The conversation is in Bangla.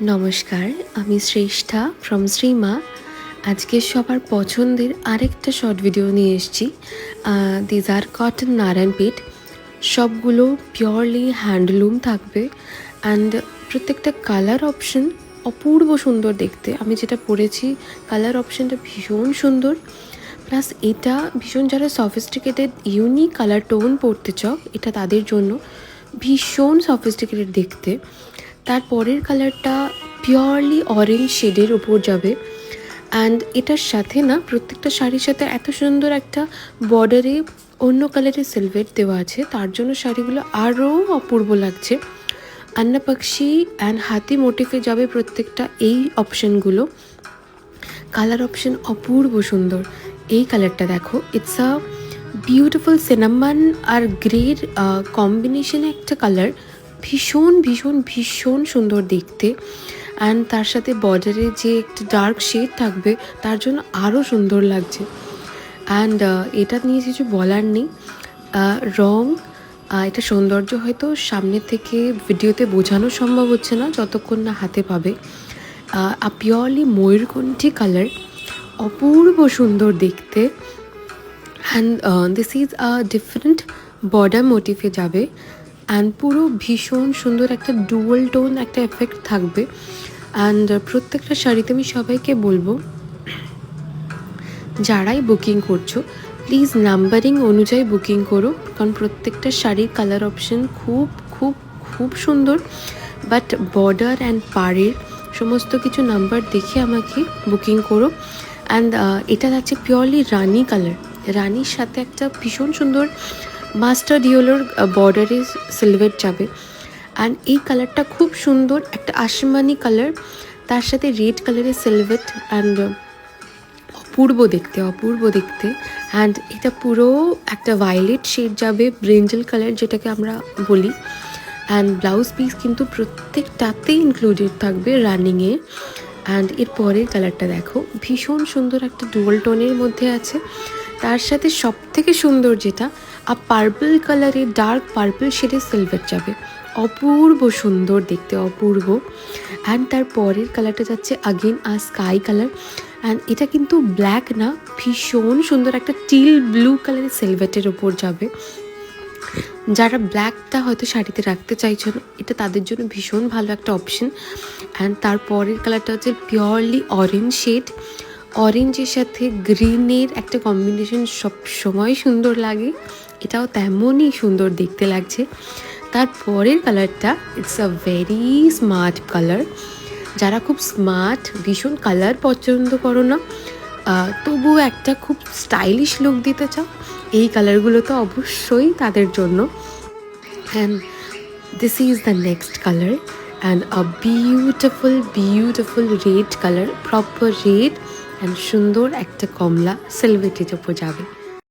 নমস্কার, আমি শ্রেষ্ঠা ফ্রম শ্রীমা। আজকে সবার পছন্দের আরেকটা শর্ট ভিডিও নিয়ে এসেছি। দিজ আর কটন নারায়ণপীঠ, সবগুলো পিওরলি হ্যান্ডলুম থাকবে অ্যান্ড প্রত্যেকটা কালার অপশন অপূর্ব সুন্দর দেখতে। আমি যেটা পরেছি কালার অপশনটা ভীষণ সুন্দর, প্লাস এটা ভীষণ যারা সফিস্টিকেটেড ইউনিক কালার টোন পরতে চাও এটা তাদের জন্য ভীষণ সফিস্টিকেটেড দেখতে। তারপরের কালারটা পিওরলি অরেঞ্জ শেডের ওপর যাবে অ্যান্ড এটার সাথে না প্রত্যেকটা শাড়ির সাথে এত সুন্দর একটা বর্ডারে অন্য কালারের সিলভেট দেওয়া আছে, তার জন্য শাড়িগুলো আরও অপূর্ব লাগছে। আন্না পাখি অ্যান্ড হাতি মোটিফে যাবে প্রত্যেকটা এই অপশানগুলো। কালার অপশান অপূর্ব সুন্দর। এই কালারটা দেখো, ইটস আ বিউটিফুল সিনামন আর গ্রের কম্বিনেশনে একটা কালার, ভীষণ ভীষণ ভীষণ সুন্দর দেখতে। অ্যান্ড তার সাথে বর্ডারে যে একটা ডার্ক শেড থাকবে তার জন্য আরও সুন্দর লাগছে। অ্যান্ড এটা নিয়ে কিছু বলার নেই। রং এটা সৌন্দর্য হয়তো সামনে থেকে ভিডিওতে বোঝানো সম্ভব হচ্ছে না যতক্ষণ না হাতে পাবে। পিওরলি ময়ূরকণ্ঠী কালার, অপূর্ব সুন্দর দেখতে। And this is a different border মোটিফে যাবে অ্যান্ড পুরো ভীষণ সুন্দর একটা ডুয়াল টোন একটা এফেক্ট থাকবে। অ্যান্ড প্রত্যেকটা শাড়িতে আমি সবাইকে বলবো, যারাই বুকিং করছো প্লিজ নাম্বারিং অনুযায়ী বুকিং করো, কারণ প্রত্যেকটা শাড়ির কালার অপশন খুব খুব খুব সুন্দর। বাট বর্ডার অ্যান্ড পাড়ের সমস্ত কিছু নাম্বার দেখে আমাকে বুকিং করো। অ্যান্ড এটা যাচ্ছে পিওরলি রানি কালার, রানির সাথে একটা ভীষণ সুন্দর মাস্টার্ড ইয়েলোর বর্ডারে সিলভেট যাবে। অ্যান্ড এই কালারটা খুব সুন্দর, একটা আসমানি কালার, তার সাথে রেড কালারের সিলভেট অ্যান্ড অপূর্ব দেখতে অপূর্ব দেখতে। অ্যান্ড এটা পুরো একটা ভায়োলেট শেড যাবে, ব্রিঞ্জাল কালার যেটাকে আমরা বলি। অ্যান্ড ব্লাউজ পিস কিন্তু প্রত্যেকটাতেই ইনক্লুডেড থাকবে রানিংয়ে। অ্যান্ড এর পরের কালারটা দেখো, ভীষণ সুন্দর একটা ডুয়াল টোনের মধ্যে আছে, তার সাথে সব থেকে সুন্দর যেটা পার্পল কালারের ডার্ক পার্পল শেডের সিলভার যাবে, অপূর্ব সুন্দর দেখতে অপূর্ব। অ্যান্ড তার পরের কালারটা যাচ্ছে আগেন স্কাই কালার, অ্যান্ড এটা কিন্তু ব্ল্যাক না, ভীষণ সুন্দর একটা টিল ব্লু কালারের সিলভেটের ওপর যাবে। যারা ব্ল্যাকটা হয়তো শাড়িতে রাখতে চাইছো না, এটা তাদের জন্য ভীষণ ভালো একটা অপশন। অ্যান্ড তারপরের কালারটা হচ্ছে পিওরলি অরেঞ্জ শেড, অরেঞ্জের সাথে গ্রিনের একটা কম্বিনেশন সব সময় সুন্দর লাগে, এটাও তেমনই সুন্দর দেখতে লাগছে। তারপরের কালারটা it's a very smart colour. যারা খুব স্মার্ট ভীষণ কালার পছন্দ করো না, তবুও একটা খুব স্টাইলিশ লুক দিতে চাও, এই কালারগুলো তো অবশ্যই তাদের জন্য। And this is the next colour and a beautiful beautiful red colour, proper red and সুন্দর একটা কমলা সিলভেটের ওপর যাবে।